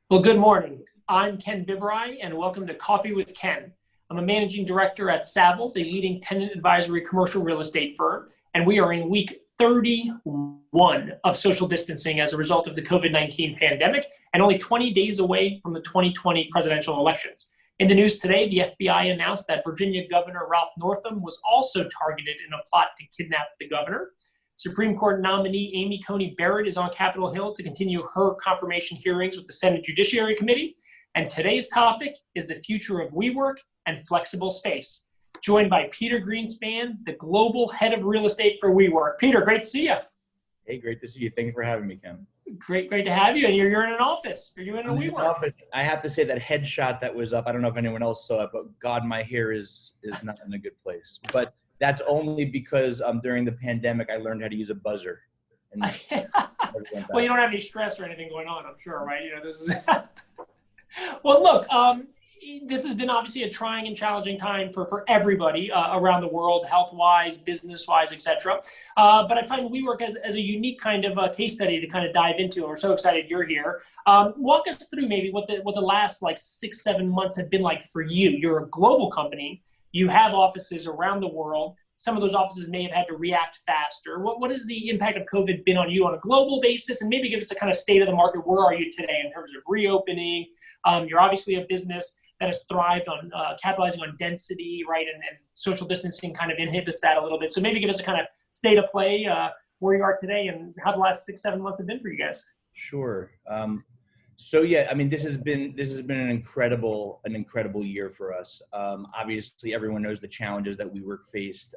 Well, good morning. I'm Ken Biberaj, and welcome to Coffee with Ken. I'm a managing director at Savills, a leading tenant advisory commercial real estate firm, and we are in week 31 of social distancing as a result of the COVID-19 pandemic, and only 20 days away from the 2020 presidential elections. In the news today, the FBI announced that Virginia Governor Ralph Northam was also targeted in a plot to kidnap the governor. Supreme Court nominee Amy Coney Barrett is on Capitol Hill to continue her confirmation hearings with the Senate Judiciary Committee. And today's topic is the future of WeWork and flexible space. Joined by Peter Greenspan, the global head of real estate for WeWork. Peter, great to see you. Hey, great to see you. Thank you for having me, Ken. Great to have you. And you're in an office. You're in a WeWork. I have to say that headshot that was up, I don't know if anyone else saw it, but God, my hair is not in a good place. But that's only because during the pandemic, I learned how to use a buzzer. And well, you don't have any stress or anything going on, I'm sure, right? This is well, look, this has been obviously a trying and challenging time for everybody around the world, health-wise, business-wise, et cetera. But I find WeWork as a unique kind of case study to kind of dive into, and we're so excited you're here. Walk us through maybe what the last 6-7 months have been like for you. You're a global company. You have offices around the world. Some of those offices may have had to react faster. What has the impact of COVID been on you on a global basis? And maybe give us a kind of state of the market. Where are you today in terms of reopening? You're obviously a business that has thrived on capitalizing on density, right? And social distancing kind of inhibits that a little bit. So maybe give us a kind of state of play where you are today and how the last 6-7 months have been for you guys. Sure. So yeah, I mean, this has been an incredible year for us. Obviously, everyone knows the challenges that WeWork faced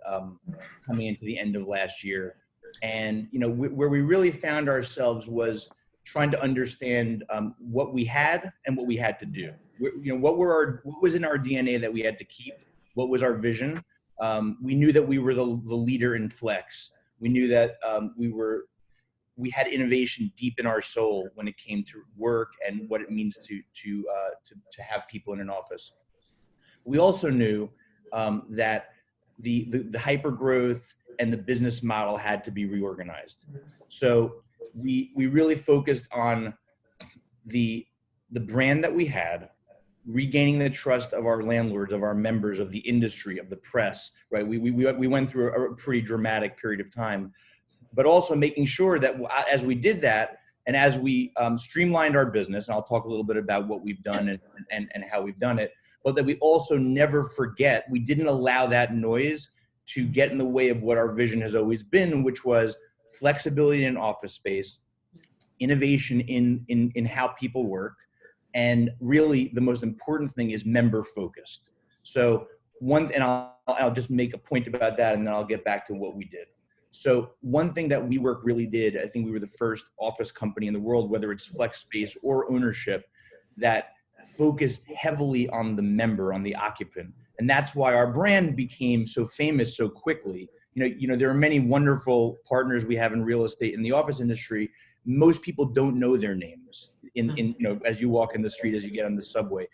coming into the end of last year, and where we really found ourselves was trying to understand what we had and what we had to do. What was in our DNA that we had to keep? What was our vision? We knew that we were the leader in flex. We knew that we had innovation deep in our soul when it came to work and what it means to have people in an office. We also knew that the hyper growth and the business model had to be reorganized. So we really focused on the brand that we had, regaining the trust of our landlords, of our members, of the industry, of the press. Right? We went through a pretty dramatic period of time. But also making sure that as we did that, and as we streamlined our business, and I'll talk a little bit about what we've done and how we've done it, but that we also never forget, we didn't allow that noise to get in the way of what our vision has always been, which was flexibility in office space, innovation in how people work, and really the most important thing is member focused. So I'll just make a point about that, and then I'll get back to what we did. So one thing that WeWork really did, I think we were the first office company in the world, whether it's flex space or ownership, that focused heavily on the member, on the occupant. And that's why our brand became so famous so quickly. There are many wonderful partners we have in real estate in the office industry. Most people don't know their names as you walk in the street, as you get on the subway.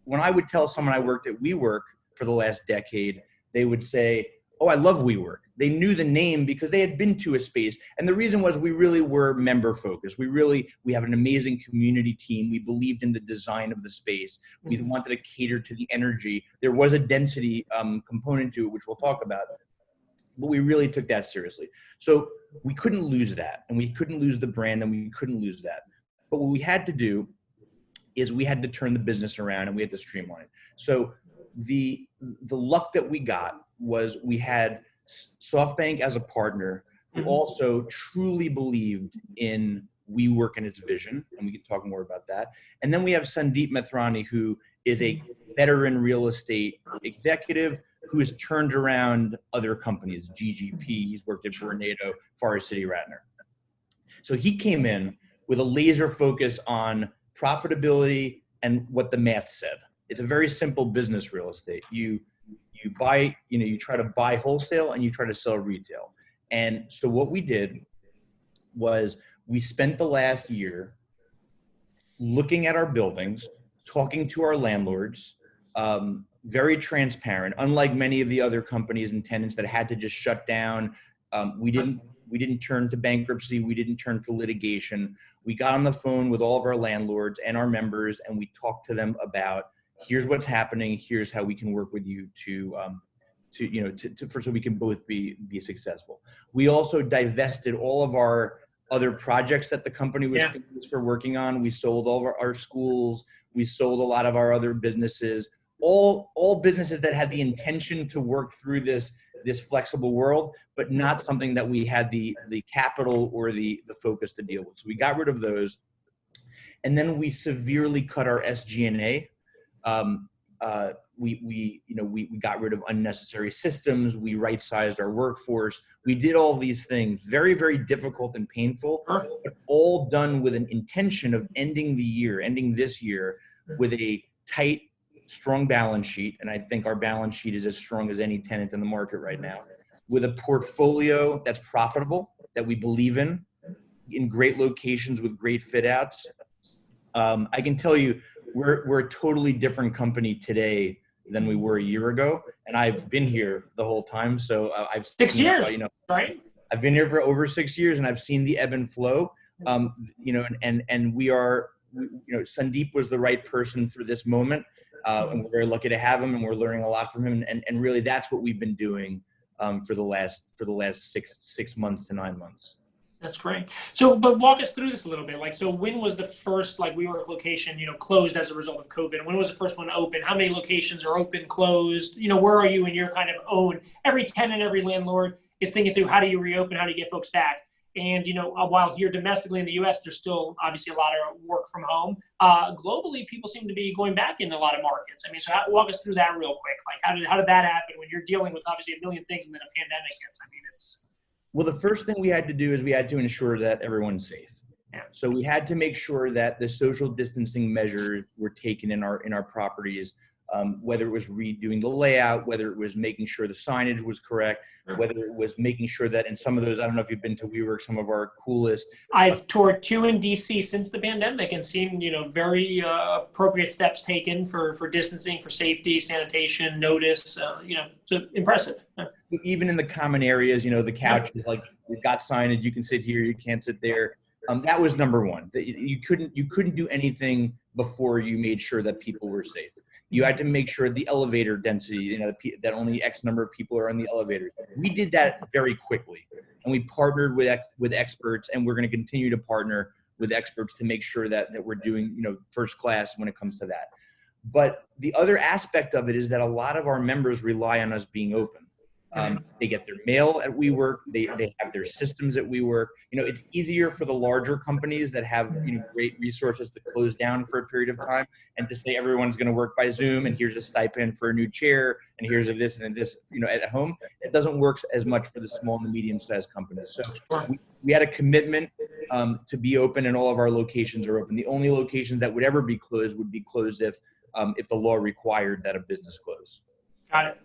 When I would tell someone I worked at WeWork for the last decade, they would say, "Oh, I love WeWork." They knew the name because they had been to a space. And the reason was we really were member focused. We have an amazing community team. We believed in the design of the space. We wanted to cater to the energy. There was a density component to it, which we'll talk about. But we really took that seriously. So we couldn't lose that. And we couldn't lose the brand, and we couldn't lose that. But what we had to do is we had to turn the business around, and we had to streamline it. So the luck that we got was we had SoftBank as a partner who also truly believed in WeWork and its vision, and we can talk more about that. And then we have Sandeep Mathrani, who is a veteran real estate executive who has turned around other companies, GGP, he's worked at Vornado, Forest City Ratner. So he came in with a laser focus on profitability and what the math said. It's a very simple business, real estate. You buy, you try to buy wholesale and you try to sell retail. And so what we did was we spent the last year looking at our buildings, talking to our landlords, very transparent, unlike many of the other companies and tenants that had to just shut down. We didn't We didn't turn to bankruptcy. We didn't turn to litigation. We got on the phone with all of our landlords and our members, and we talked to them about, here's what's happening. Here's how we can work with you so we can both be successful. We also divested all of our other projects that the company was famous for working on. We sold all of our schools. We sold a lot of our other businesses, all businesses that had the intention to work through this flexible world, but not something that we had the capital or the focus to deal with. So we got rid of those. And then we severely cut our SG&A. We got rid of unnecessary systems. We right-sized our workforce. We did all these things, very, very difficult and painful, but all done with an intention of ending this year with a tight, strong balance sheet. And I think our balance sheet is as strong as any tenant in the market right now, with a portfolio that's profitable, that we believe in great locations with great fit outs. I can tell you, we're a totally different company today than we were a year ago, and I've been here the whole time. So I've 6 years, right? I've been here for over 6 years, and I've seen the ebb and flow. And we are, Sandeep was the right person for this moment, and we're very lucky to have him, and we're learning a lot from him. And really, that's what we've been doing for the last 6 months to 9 months. That's great. So, but walk us through this a little bit. So when was the first WeWork location, closed as a result of COVID? When was the first one open? How many locations are open, closed? Where are you in your kind of own? Every tenant, every landlord is thinking through, how do you reopen? How do you get folks back? And, while here domestically in the US, there's still obviously a lot of work from home. Globally, people seem to be going back in a lot of markets. So walk us through that real quick. How did that happen when you're dealing with obviously a million things and then a pandemic hits? Well, the first thing we had to do is we had to ensure that everyone's safe. So we had to make sure that the social distancing measures were taken in our properties, whether it was redoing the layout, whether it was making sure the signage was correct, whether it was making sure that in some of those, I don't know if you've been to WeWork, some of our coolest. I've toured 2 in DC since the pandemic and seen, very appropriate steps taken for distancing, for safety, sanitation, notice, so impressive. Even in the common areas, the couches, you've got signage, you can sit here, you can't sit there. That was number one. You couldn't do anything before you made sure that people were safe. You had to make sure the elevator density, that only X number of people are on the elevator. We did that very quickly, and we partnered with experts, and we're going to continue to partner with experts to make sure that we're doing, first class when it comes to that. But the other aspect of it is that a lot of our members rely on us being open. They get their mail at WeWork. They have their systems at WeWork. It's easier for the larger companies that have great resources to close down for a period of time and to say everyone's going to work by Zoom, and here's a stipend for a new chair, and here's a this and this at home. It doesn't work as much for the small and medium-sized companies. So we had a commitment to be open, and all of our locations are open. The only locations that would ever be closed would be closed if the law required that a business close. Got it.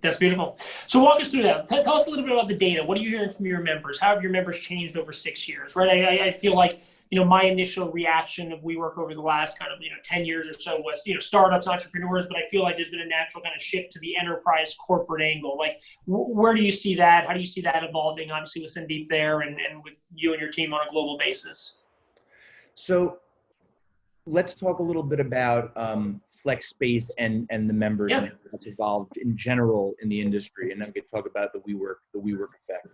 That's beautiful. So walk us through that. Tell us a little bit about the data. What are you hearing from your members? How have your members changed over 6 years, right? I feel like, my initial reaction of WeWork over the last kind of, 10 years or so was, startups, entrepreneurs, but I feel like there's been a natural kind of shift to the enterprise corporate angle. Where do you see that? How do you see that evolving, obviously with Sandeep there and with you and your team on a global basis? So let's talk a little bit about flex space and the members and how it's evolved in general in the industry, and then we can talk about the WeWork effect.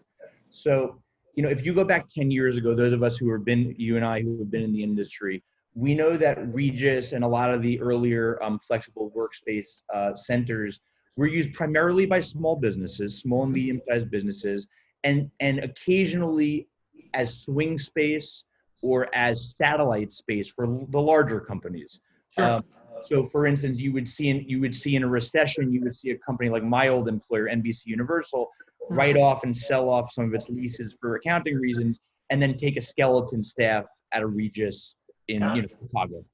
So, if you go back 10 years ago, those of us who have been, you and I, who have been in the industry, we know that Regus and a lot of the earlier flexible workspace centers were used primarily by small businesses, small and medium-sized businesses, and occasionally as swing space or as satellite space for the larger companies. Sure. So, for instance, you would see in a recession, you would see a company like my old employer, NBC Universal, write off and sell off some of its leases for accounting reasons, and then take a skeleton staff at a Regus in Chicago.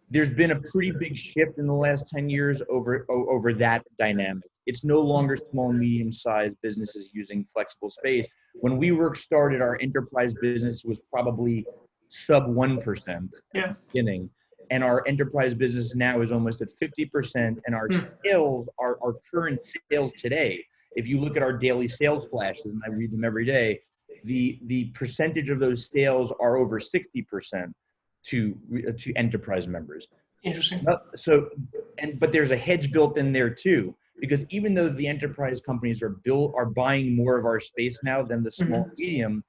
There's been a pretty big shift in the last 10 years over that dynamic. It's no longer small and medium-sized businesses using flexible space. When WeWork started, our enterprise business was probably sub 1% at the beginning. And our enterprise business now is almost at 50%. And our sales, our current sales today If you look at our daily sales flashes, and I read them every day, the percentage of those sales are over 60% to enterprise members. Interesting. But there's a hedge built in there too, because even though the enterprise companies are buying more of our space now than the small and medium,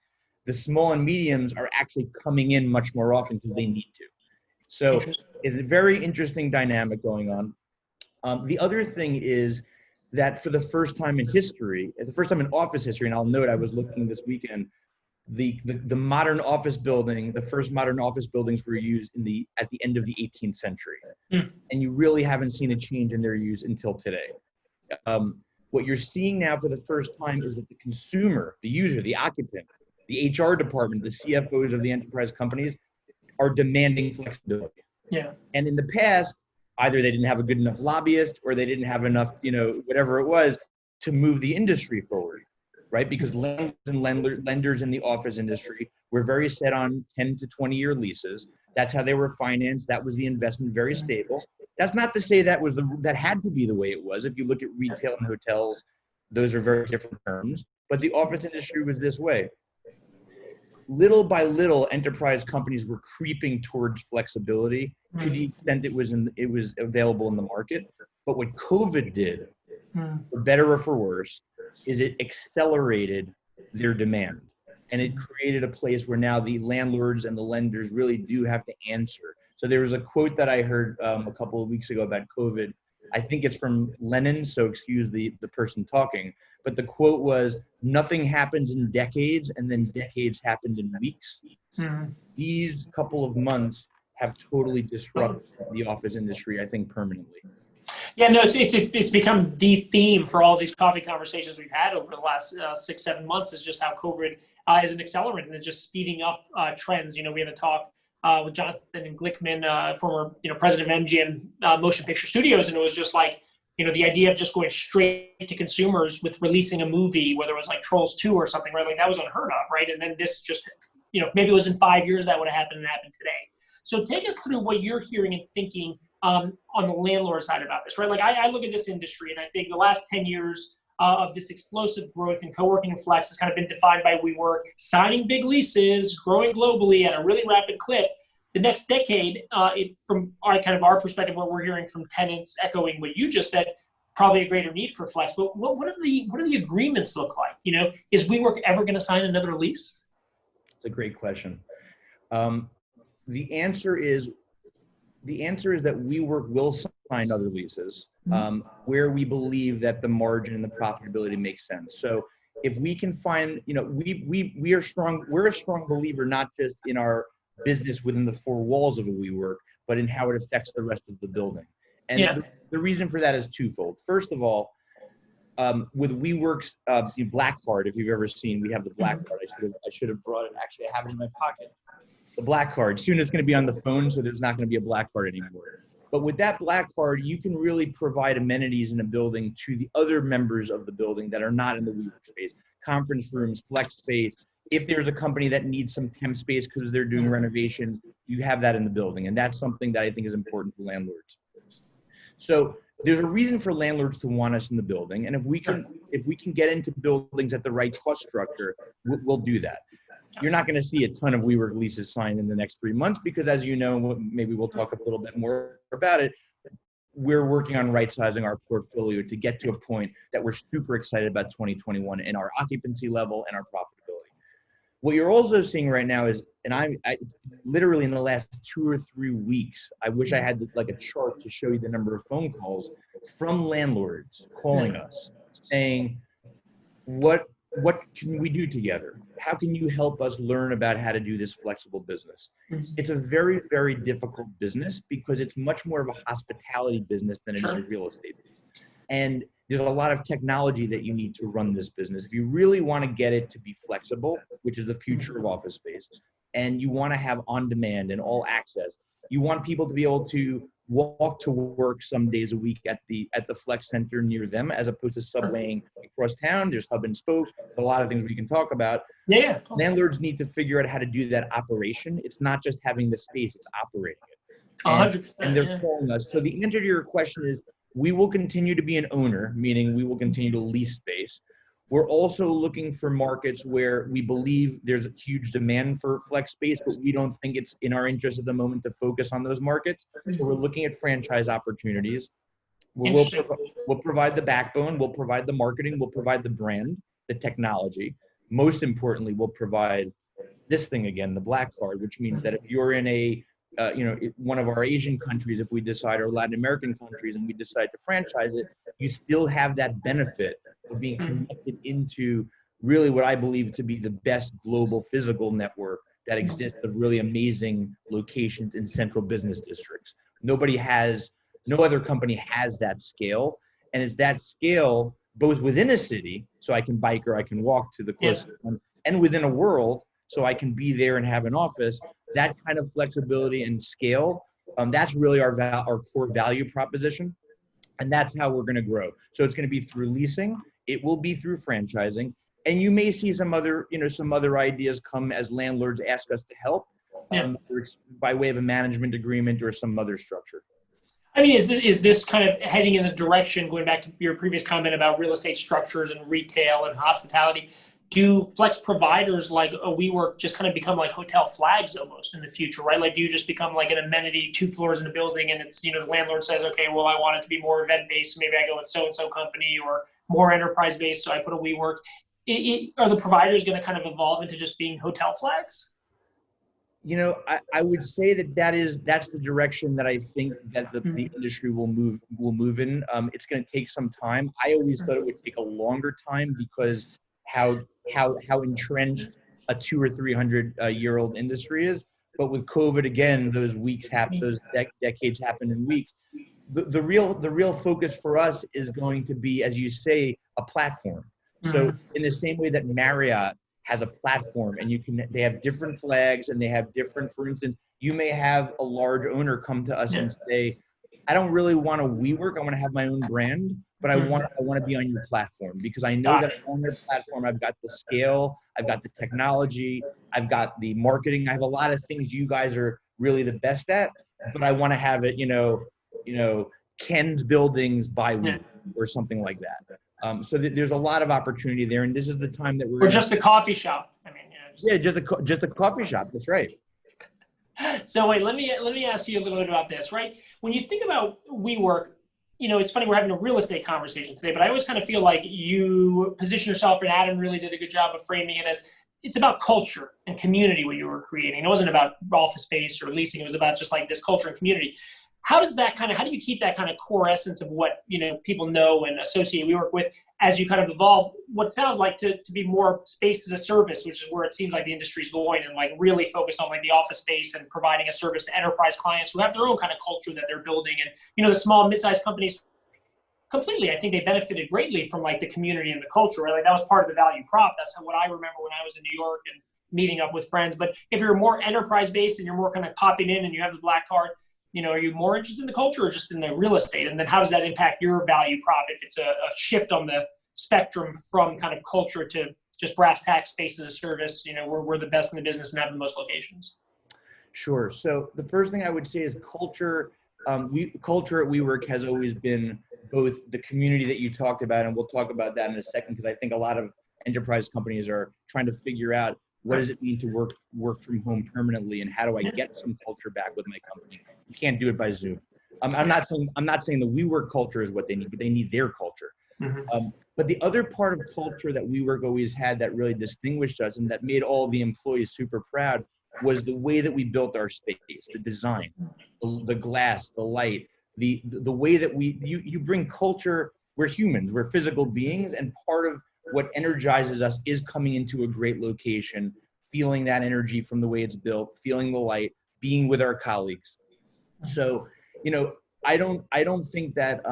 the small and mediums are actually coming in much more often because they need to. So it's a very interesting dynamic going on. The other thing is that for the first time in history, the first time in office history, and I'll note I was looking this weekend, the modern office building, the first modern office buildings were used at the end of the 18th century. And you really haven't seen a change in their use until today. What you're seeing now for the first time is that the consumer, the user, the occupant, the HR department, the CFOs of the enterprise companies are demanding flexibility. Yeah. And in the past, either they didn't have a good enough lobbyist or they didn't have enough, whatever it was, to move the industry forward, right? Because lenders in the office industry were very set on 10 to 20-year leases. That's how they were financed. That was the investment, very stable. That's not to say that had to be the way it was. If you look at retail and hotels, those are very different terms. But the office industry was this way. Little by little, enterprise companies were creeping towards flexibility to the extent it was available in the market. But what COVID did, for better or for worse, is it accelerated their demand. And it created a place where now the landlords and the lenders really do have to answer. So there was a quote that I heard a couple of weeks ago about COVID. I think it's from Lenin, so excuse the person talking. But the quote was, nothing happens in decades, and then decades happens in weeks. These couple of months have totally disrupted the office industry, I think, permanently. Yeah, no, it's become the theme for all these coffee conversations we've had over the last 6-7 months, is just how COVID is an accelerant and it's just speeding up trends. We had a talk with Jonathan Glickman, former president of MGM Motion Picture Studios, and it was just like, the idea of just going straight to consumers with releasing a movie, whether it was like Trolls 2 or something, right? Like that was unheard of, right? And then this just, maybe it was in 5 years that would have happened and happened today. So take us through what you're hearing and thinking on the landlord side about this, right? Like I look at this industry and I think the last 10 years of this explosive growth in co-working and flex has kind of been defined by WeWork, signing big leases, growing globally at a really rapid clip. The next decade, from our perspective, what we're hearing from tenants echoing what you just said, probably a greater need for flex. But what do the agreements look like? Is WeWork ever going to sign another lease? It's a great question. The answer is that WeWork will sign other leases where we believe that the margin and the profitability makes sense. So if we can find, we're a strong believer, not just in our business within the four walls of a WeWork, but in how it affects the rest of the building. And the reason for that is twofold. First of all, with WeWork's Black Card, if you've ever seen, we have the Black Card. I should have brought it. Actually, I have it in my pocket. The Black Card. Soon it's going to be on the phone, so there's not going to be a Black Card anymore. But with that Black Card, you can really provide amenities in a building to the other members of the building that are not in the WeWork space. Conference rooms, flex space. If there's a company that needs some temp space because they're doing renovations, you have that in the building. And that's something that I think is important for landlords. So there's a reason for landlords to want us in the building. And if we can get into buildings at the right cost structure, we'll do that. You're not going to see a ton of WeWork leases signed in the next 3 months because, as you know, maybe we'll talk a little bit more about it. We're working on right-sizing our portfolio to get to a point that we're super excited about 2021 in our occupancy level and our profitability. What you're also seeing right now is, and I literally in the last 2 or 3 weeks, I wish I had like a chart to show you the number of phone calls from landlords calling us saying, what can we do together? How can you help us learn about how to do this flexible business? It's a very, very difficult business because it's much more of a hospitality business than it is a real estate business. And there's a lot of technology that you need to run this business. If you really want to get it to be flexible, which is the future of office space, and you want to have on demand and all access, you want people to be able to walk to work some days a week at the flex center near them, as opposed to subwaying across town. There's hub and spoke, a lot of things we can talk about. Yeah. Landlords need to figure out how to do that operation. It's not just having the space, it's operating it. And they're calling us. So the answer to your question is, we will continue to be an owner, meaning we will continue to lease space. We're also looking for markets where we believe there's a huge demand for flex space, but we don't think it's in our interest at the moment to focus on those markets. So we're looking at franchise opportunities. We'll provide the backbone, we'll provide the marketing, we'll provide the brand, the technology. Most importantly, we'll provide this thing again, the black card, which means that if you're in a one of our Asian countries, if we decide, or Latin American countries, and we decide to franchise it, you still have that benefit of being connected into really what I believe to be the best global physical network that exists of really amazing locations in central business districts. No other company has that scale. And it's that scale both within a city, so I can bike or I can walk to the closest one, and within a world, so I can be there and have an office. That kind of flexibility and scale, that's really our core value proposition. And that's how we're going to grow. So it's going to be through leasing. It will be through franchising. And you may see some other ideas come as landlords ask us to help, by way of a management agreement or some other structure. I mean, is this kind of heading in the direction, going back to your previous comment about real estate structures and retail and hospitality, do flex providers like a WeWork just kind of become like hotel flags almost in the future, right? Like, do you just become like an amenity, 2 floors in a building, and it's, the landlord says, okay, well, I want it to be more event-based, so maybe I go with so-and-so company, or more enterprise-based, so I put a WeWork. Are the providers going to kind of evolve into just being hotel flags? I would say that's the direction that I think that the industry will move in. It's going to take some time. I always thought it would take a longer time because how entrenched a 200 or 300 year old industry is. But with COVID, again, those decades happen in weeks. The real focus for us is going to be, as you say, a platform. So in the same way that Marriott has a platform, and they have different flags, and they have different, for instance, you may have a large owner come to us and say, I don't really want to WeWork, I want to have my own brand, but I want to be on your platform, because I know that on your platform, I've got the scale, I've got the technology, I've got the marketing, I have a lot of things you guys are really the best at, but I want to have it, Ken's Buildings by WeWork or something like that. So there's a lot of opportunity there, and this is the time that we're. Or just a coffee shop. I mean, just a coffee shop. That's right. So wait, let me ask you a little bit about this, right? When you think about WeWork, it's funny, we're having a real estate conversation today, but I always kind of feel like you position yourself, and Adam really did a good job of framing it as it's about culture and community, what you were creating. It wasn't about office space or leasing. It was about just like this culture and community. How do you keep that kind of core essence of what, people know and associate WeWork with as you kind of evolve what sounds like to be more space as a service, which is where it seems like the industry's going, and like really focused on like the office space and providing a service to enterprise clients who have their own kind of culture that they're building. And, the small mid-sized companies completely, I think they benefited greatly from like the community and the culture, right? Like that was part of the value prop. That's what I remember when I was in New York and meeting up with friends. But if you're more enterprise based and you're more kind of popping in and you have the black card, are you more interested in the culture or just in the real estate? And then how does that impact your value prop if it's a shift on the spectrum from kind of culture to just brass tacks, space as a service? We're the best in the business and have the most locations. Sure. So the first thing I would say is culture. Culture at WeWork has always been both the community that you talked about, and we'll talk about that in a second, because I think a lot of enterprise companies are trying to figure out what does it mean to work from home permanently, and how do I get some culture back with my company? You can't do it by Zoom. I'm not saying the WeWork culture is what they need, but they need their culture. But the other part of culture that WeWork always had that really distinguished us and that made all the employees super proud was the way that we built our space, the design, the glass, the light, the way that you bring culture. We're humans, we're physical beings, and part of what energizes us is coming into a great location, feeling that energy from the way it's built, feeling the light, being with our colleagues. So, I don't think that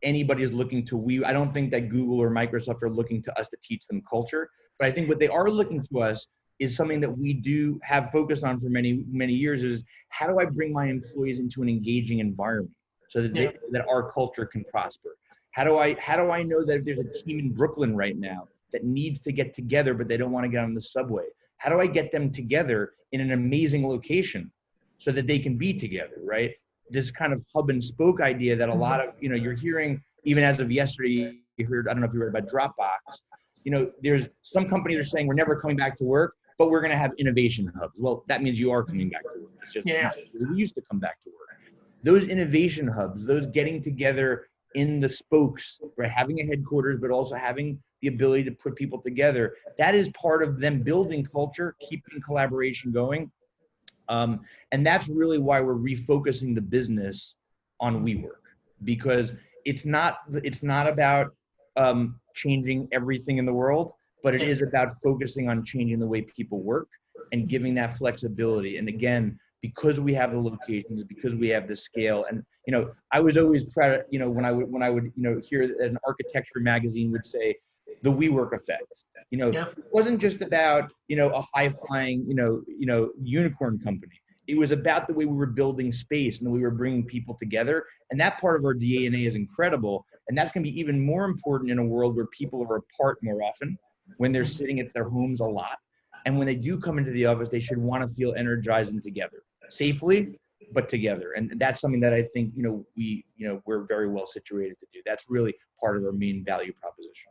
anybody is looking to I don't think that Google or Microsoft are looking to us to teach them culture, but I think what they are looking to us is something that we do have focused on for many, many years, is how do I bring my employees into an engaging environment so that that our culture can prosper? How do I know that if there's a team in Brooklyn right now that needs to get together, but they don't want to get on the subway? How do I get them together in an amazing location so that they can be together, right? this kind of hub and spoke idea that a lot of, you're hearing, even as of yesterday, you heard, I don't know if you heard about Dropbox, there's some companies are saying we're never coming back to work, but we're going to have innovation hubs. Well, that means you are coming back to work. It's just we used to come back to work. Those innovation hubs, those getting together in the spokes, right? Having a headquarters, but also having the ability to put people together. That is part of them building culture, keeping collaboration going. And that's really why we're refocusing the business on WeWork, because it's not about changing everything in the world, but it is about focusing on changing the way people work and giving that flexibility. And again, because we have the locations, because we have the scale, and I was always proud. When I would hear that an architecture magazine would say the WeWork effect. It wasn't just about a high-flying unicorn company. It was about the way we were building space and the way we were bringing people together. And that part of our DNA is incredible. And that's going to be even more important in a world where people are apart more often, when they're sitting at their homes a lot. And when they do come into the office, they should want to feel energized and together, safely, but together. And that's something that I think, we're very well situated to do. That's really part of our main value proposition.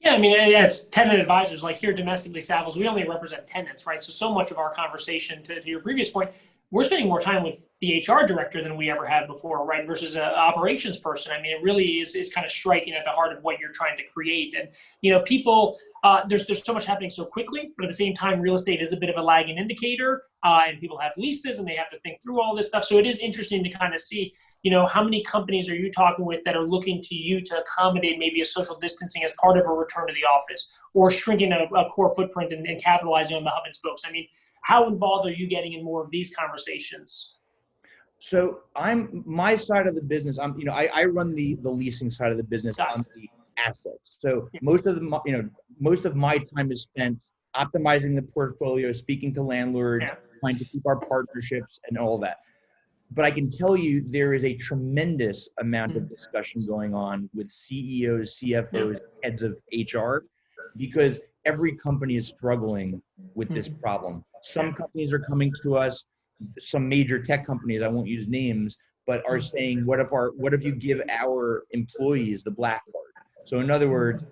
Yeah, I mean, as tenant advisors, like here domestically, Savills, we only represent tenants, right? So much of our conversation, to your previous point, we're spending more time with the HR director than we ever had before, right? Versus an operations person. I mean, it really is kind of striking at the heart of what you're trying to create. And, people, there's so much happening so quickly, but at the same time, real estate is a bit of a lagging indicator, and people have leases and they have to think through all this stuff. So it is interesting to kind of see, how many companies are you talking with that are looking to you to accommodate maybe a social distancing as part of a return to the office, or shrinking a core footprint and capitalizing on the hub and spokes? I mean, how involved are you getting in more of these conversations? So my side of the business, I run the leasing side of the business on the assets. So most of my time is spent optimizing the portfolio, speaking to landlords, trying to keep our partnerships and all that. But I can tell you there is a tremendous amount of discussion going on with CEOs, CFOs, heads of HR, because every company is struggling with this problem. Some companies are coming to us, some major tech companies, I won't use names, but are saying, what if you give our employees the black card? So in other words,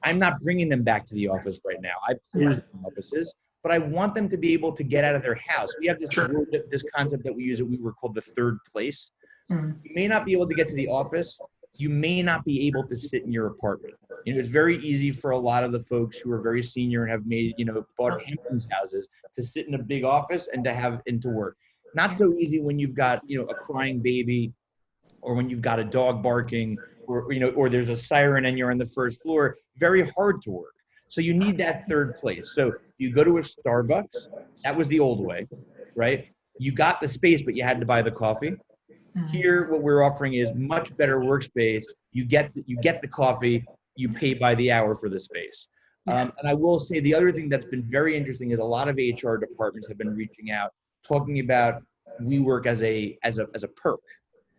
I'm not bringing them back to the office right now. I've closed offices, but I want them to be able to get out of their house. We have this concept that we use that we were called the third place. You may not be able to get to the office. You may not be able to sit in your apartment. It's very easy for a lot of the folks who are very senior and have made, bought Hamptons houses to sit in a big office and to work. Not so easy when you've got, a crying baby, or when you've got a dog barking, or there's a siren and you're on the first floor. Very hard to work. So you need that third place. So you go to a Starbucks, that was the old way, right? You got the space, but you had to buy the coffee. Here, what we're offering is much better workspace. You get the coffee, you pay by the hour for the space. And I will say the other thing that's been very interesting is a lot of HR departments have been reaching out, talking about WeWork as a perk,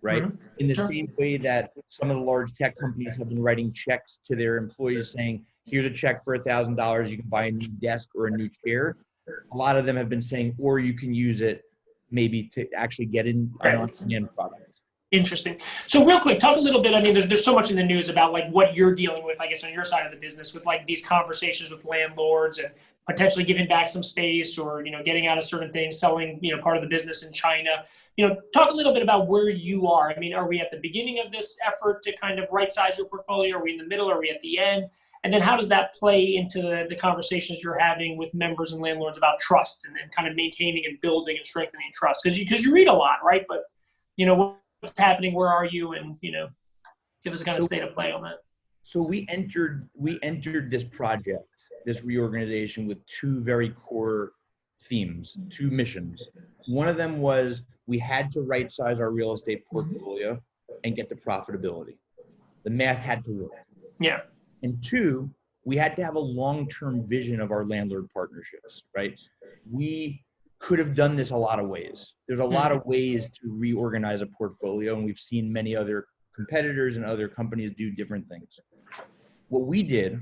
right? In the same way that some of the large tech companies have been writing checks to their employees saying, here's a check for $1,000, you can buy a new desk or a new chair. A lot of them have been saying, or you can use it maybe to actually get in on the end product. Interesting. So real quick, talk a little bit, I mean, there's so much in the news about like what you're dealing with, I guess, on your side of the business with like these conversations with landlords and potentially giving back some space, or, getting out of certain things, selling, part of the business in China. Talk a little bit about where you are. I mean, are we at the beginning of this effort to kind of right-size your portfolio? Are we in the middle? Are we at the end? And then how does that play into the conversations you're having with members and landlords about trust and kind of maintaining and building and strengthening trust? Because you read a lot, right? But, what's happening? Where are you? And, give us a kind of state of play on that. So we entered this project, this reorganization, with two very core themes, two missions. One of them was we had to right-size our real estate portfolio and get to profitability. The math had to work. Yeah. And two, we had to have a long-term vision of our landlord partnerships, right? We could have done this a lot of ways. There's a lot of ways to reorganize a portfolio, and we've seen many other competitors and other companies do different things. What we did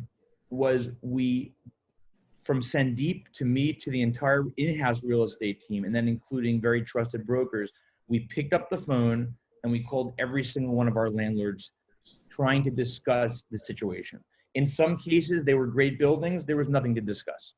was from Sandeep to me to the entire in-house real estate team, and then including very trusted brokers, We picked up the phone and we called every single one of our landlords trying to discuss the situation. In some cases, they were great buildings. There was nothing to discuss.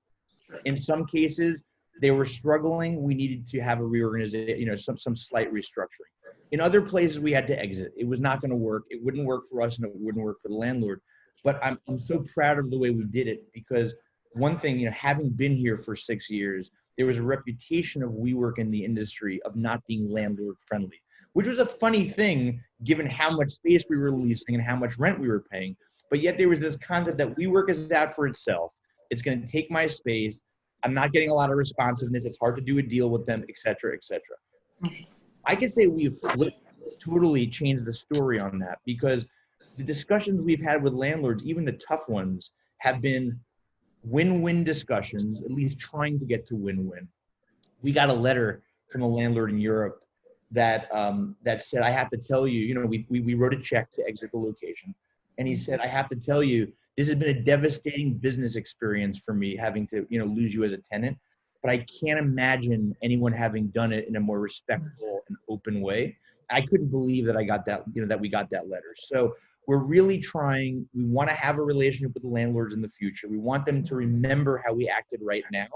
In some cases, they were struggling. We needed to have a reorganization, some slight restructuring. In other places, we had to exit. It was not going to work. It wouldn't work for us, and it wouldn't work for the landlord. But I'm so proud of the way we did it, because one thing, having been here for 6 years, there was a reputation of WeWork in the industry of not being landlord friendly, which was a funny thing given how much space we were leasing and how much rent we were paying. But yet there was this concept that WeWork is out for itself. It's going to take my space. I'm not getting a lot of responsiveness. It's hard to do a deal with them, et cetera, et cetera. I could say we've totally changed the story on that, because the discussions we've had with landlords, even the tough ones, have been win-win discussions, at least trying to get to win-win. We got a letter from a landlord in Europe that said, I have to tell you, we wrote a check to exit the location. And he said, I have to tell you, this has been a devastating business experience for me, having to, lose you as a tenant. But I can't imagine anyone having done it in a more respectful and open way. I couldn't believe that I got that, that we got that letter. So we're really trying. We want to have a relationship with the landlords in the future. We want them to remember how we acted right now.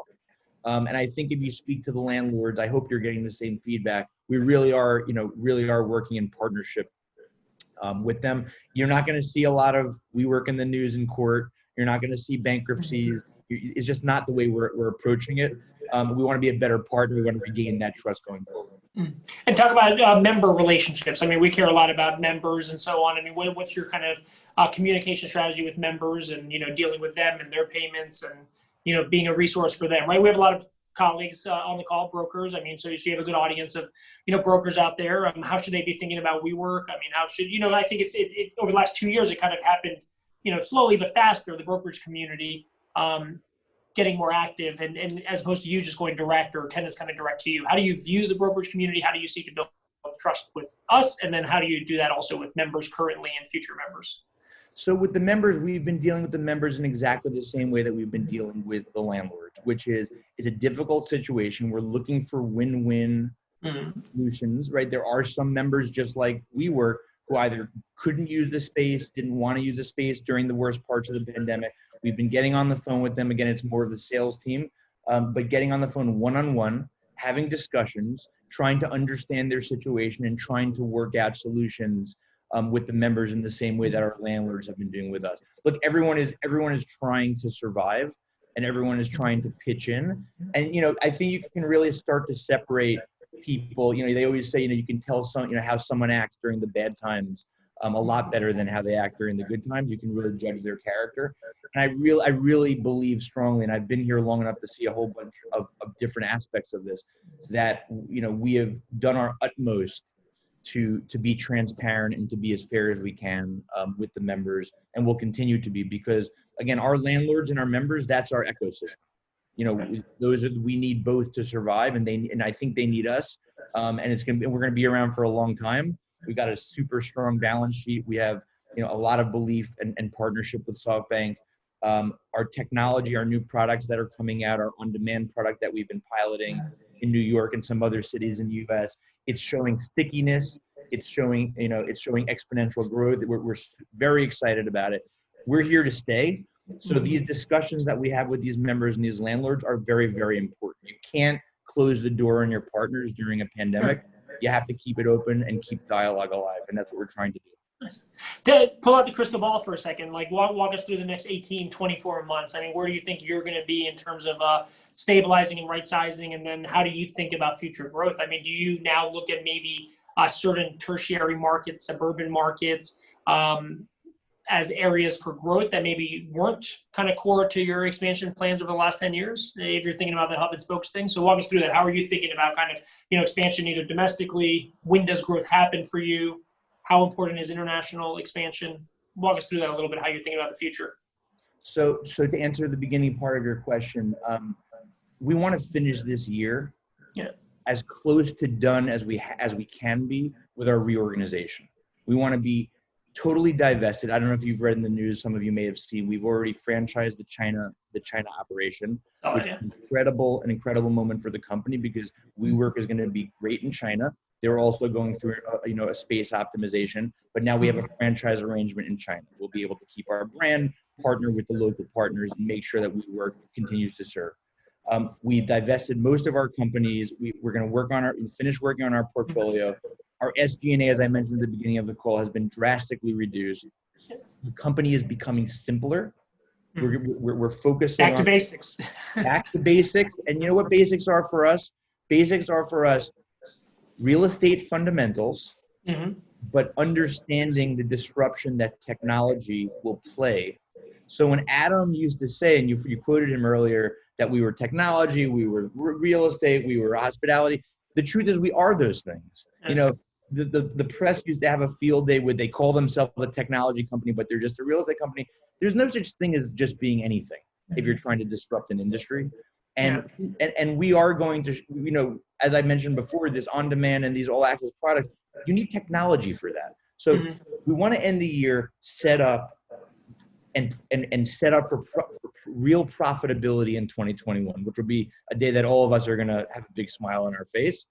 And I think if you speak to the landlords, I hope you're getting the same feedback. We really are, working in partnership with them. You're not going to see a lot of WeWork in the news in court. You're not going to see bankruptcies. It's just not the way we're approaching it. We want to be a better partner. We want to regain that trust going forward. And talk about member relationships. I mean, we care a lot about members and so on. I mean, what's your kind of communication strategy with members, and dealing with them and their payments, and being a resource for them, right? We have a lot of colleagues on the call, brokers. I mean, so you have a good audience of brokers out there. How should they be thinking about WeWork? I mean, how should I think it over the last 2 years it kind of happened slowly but faster. The brokerage community getting more active, and as opposed to you just going direct, or tenants coming direct to you. How do you view the brokerage community? How do you seek to build trust with us? And then how do you do that also with members currently and future members? So with the members, we've been dealing with the members in exactly the same way that we've been dealing with the landlords, which is it's a difficult situation. We're looking for win-win solutions, right? There are some members, just like WeWork, who either couldn't use the space, didn't want to use the space during the worst parts of the pandemic. We've been getting on the phone with them. Again, it's more of the sales team, but getting on the phone one-on-one, having discussions, trying to understand their situation, and trying to work out solutions with the members in the same way that our landlords have been doing with us. Look, everyone is trying to survive, and everyone is trying to pitch in. And I think you can really start to separate people. They always say you can tell how someone acts during the bad times a lot better than how they act during the good times. You can really judge their character. And I really believe strongly, and I've been here long enough to see a whole bunch of different aspects of this, that we have done our utmost to be transparent and to be as fair as we can with the members, and we'll continue to be, because again, our landlords and our members, that's our ecosystem. We need both to survive, and I think they need us. And we're gonna be around for a long time. We've got a super strong balance sheet. We have a lot of belief and partnership with SoftBank. Our technology, our new products that are coming out, our on-demand product that we've been piloting in New York and some other cities in the US, it's showing stickiness. It's showing exponential growth. We're very excited about it. We're here to stay. So these discussions that we have with these members and these landlords are very, very important. You can't close the door on your partners during a pandemic. You have to keep it open and keep dialogue alive. And that's what we're trying to do. Nice. To pull out the crystal ball for a second, walk us through the next 18, 24 months. I mean, where do you think you're going to be in terms of stabilizing and right sizing? And then how do you think about future growth? I mean, do you now look at maybe certain tertiary markets, suburban markets, as areas for growth that maybe weren't kind of core to your expansion plans over the last 10 years, if you're thinking about the hub and spokes thing? So walk us through that. How are you thinking about kind of, expansion either domestically? When does growth happen for you? How important is international expansion? Walk us through that a little bit, how you're thinking about the future. So to answer the beginning part of your question, we want to finish this year as close to done as we can be with our reorganization. We want to be totally divested. I don't know if you've read in the news, some of you may have seen, we've already franchised the China operation, which is an incredible moment for the company, because WeWork is going to be great in China. They're also going through, a space optimization, but now we have a franchise arrangement in China. We'll be able to keep our brand, partner with the local partners, and make sure that WeWork continues to serve. We divested most of our companies. We're going to finish working on our portfolio. Our SG&A, as I mentioned at the beginning of the call, has been drastically reduced. The company is becoming simpler. We're focusing back to basics. Back to basics. And you know what basics are for us? Basics are for us real estate fundamentals, but understanding the disruption that technology will play. So when Adam used to say, and you quoted him earlier, that we were technology, we were real estate, we were hospitality. The truth is we are those things. The press used to have a field day where they call themselves a technology company, but they're just a real estate company. There's no such thing as just being anything if you're trying to disrupt an industry. And we are going to, as I mentioned before, this on-demand and these all-access products, you need technology for that. So we want to end the year set up and set up for real profitability in 2021, which will be a day that all of us are going to have a big smile on our face.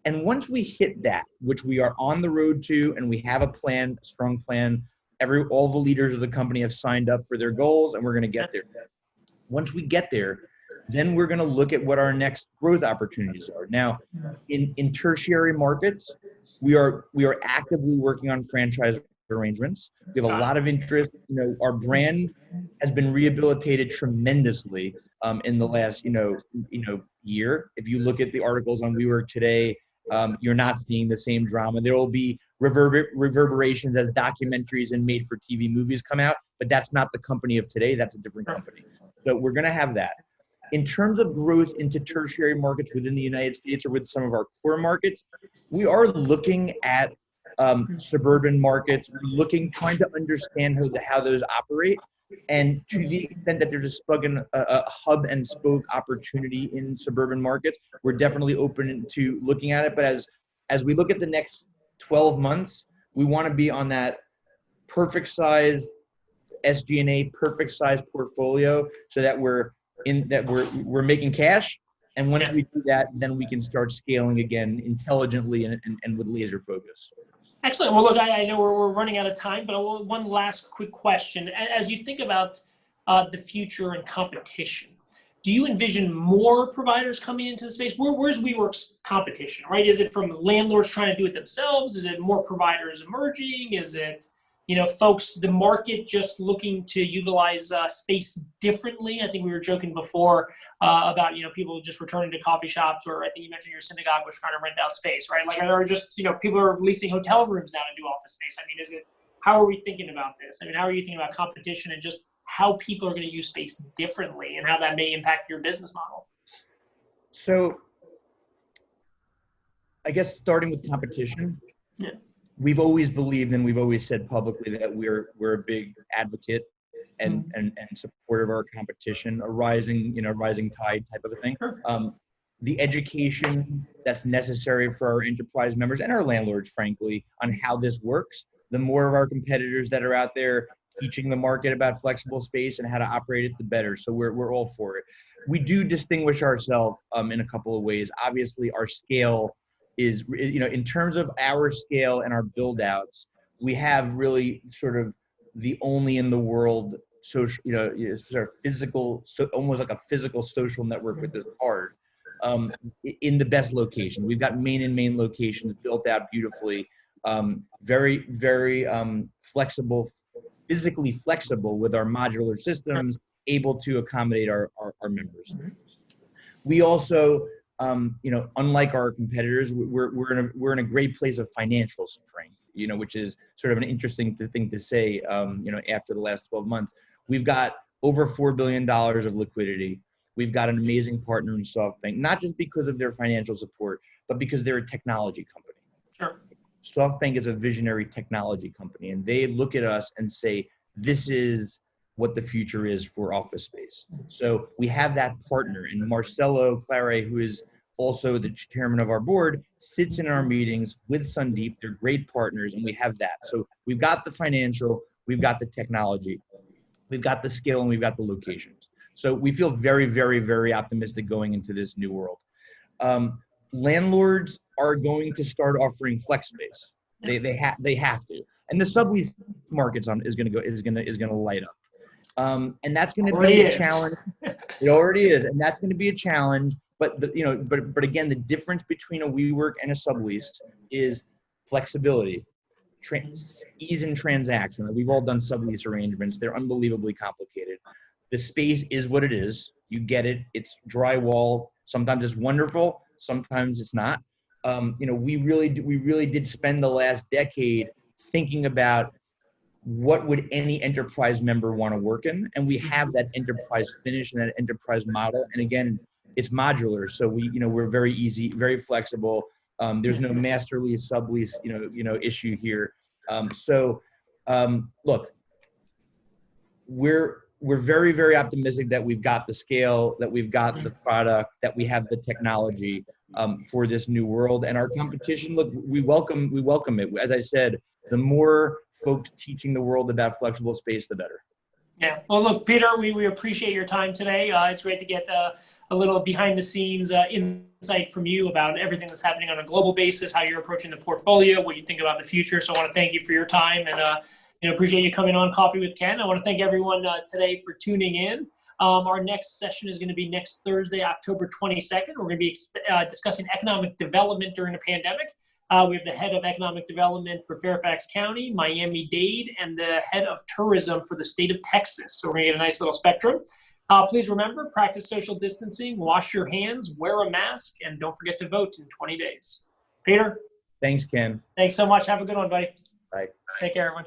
And once we hit that, which we are on the road to, and we have a plan, a strong plan, all the leaders of the company have signed up for their goals, and we're going to get there. Once we get there, then we're going to look at what our next growth opportunities are. Now, in tertiary markets, we are actively working on franchise arrangements. We have a lot of interest. Our brand has been rehabilitated tremendously in the last year. If you look at the articles on WeWork today, you're not seeing the same drama. There will be reverberations as documentaries and made-for-TV movies come out, but that's not the company of today. That's a different company. So we're going to have that. In terms of growth into tertiary markets within the United States or with some of our core markets, we are looking at suburban markets. We're trying to understand how those operate. And to the extent that there's a hub and spoke opportunity in suburban markets, we're definitely open to looking at it. But as we look at the next 12 months, we want to be on that perfect size SG&A, perfect size portfolio, so that we're making cash. And once we do that, then we can start scaling again intelligently and with laser focus. Excellent. Well, look, I know we're running out of time, but one last quick question. As you think about the future and competition, do you envision more providers coming into the space? Where's WeWork's competition, right? Is it from landlords trying to do it themselves? Is it more providers emerging? Is it, folks, the market just looking to utilize space differently? I think we were joking before about, people just returning to coffee shops, or I think you mentioned your synagogue was trying to rent out space, right? Like, are just, people are leasing hotel rooms now to do office space. I mean, how are we thinking about this? I mean, how are you thinking about competition and just how people are going to use space differently and how that may impact your business model? So I guess starting with competition, we've always believed and we've always said publicly that we're a big advocate and supporter of our competition, a rising tide type of a thing. The education that's necessary for our enterprise members and our landlords, frankly, on how this works, the more of our competitors that are out there teaching the market about flexible space and how to operate it, the better. So we're all for it. We do distinguish ourselves in a couple of ways. Obviously, our scale is, in terms of our scale and our build outs, we have really sort of the only in the world social, sort of physical, so almost like a physical social network with this card in the best location. We've got main locations built out beautifully, very, very flexible, physically flexible with our modular systems, able to accommodate our members. We also, unlike our competitors, we're in a great place of financial strength, which is sort of an interesting thing to say, after the last 12 months. We've got over $4 billion of liquidity. We've got an amazing partner in SoftBank, not just because of their financial support, but because they're a technology company. Sure. SoftBank is a visionary technology company, and they look at us and say, this is what the future is for office space. So we have that partner, and Marcelo Clare, who is also the chairman of our board, sits in our meetings with Sandeep. They're great partners, and we have that. So we've got the financial, we've got the technology, we've got the skill, and we've got the locations. So we feel very, very, very optimistic going into this new world. Landlords are going to start offering flex space. They have to, and the sublease market's is going to light up, and that's going to be a challenge. It already is, and that's going to be a challenge. But but again, the difference between a WeWork and a sublease is flexibility, ease in transaction. We've all done sublease arrangements; they're unbelievably complicated. The space is what it is. You get it. It's drywall. Sometimes it's wonderful. Sometimes it's not. We really did spend the last decade thinking about what would any enterprise member want to work in, and we have that enterprise finish and that enterprise model. And again, it's modular, so we're very easy, very flexible. There's no master lease, sublease, issue here. Look, we're very, very optimistic that we've got the scale, that we've got the product, that we have the technology for this new world. And our competition, look, we welcome it. As I said, the more folks teaching the world about flexible space, the better. Yeah. Well, look, Peter, we appreciate your time today. It's great to get a little behind the scenes insight from you about everything that's happening on a global basis, how you're approaching the portfolio, what you think about the future. So I want to thank you for your time, and appreciate you coming on Coffee with Ken. I want to thank everyone today for tuning in. Our next session is going to be next Thursday, October 22nd. We're going to be discussing economic development during the pandemic. We have the head of economic development for Fairfax County, Miami-Dade, and the head of tourism for the state of Texas. So we're going to get a nice little spectrum. Please remember, practice social distancing, wash your hands, wear a mask, and don't forget to vote in 20 days. Peter? Thanks, Ken. Thanks so much. Have a good one, buddy. Bye. Take care, everyone.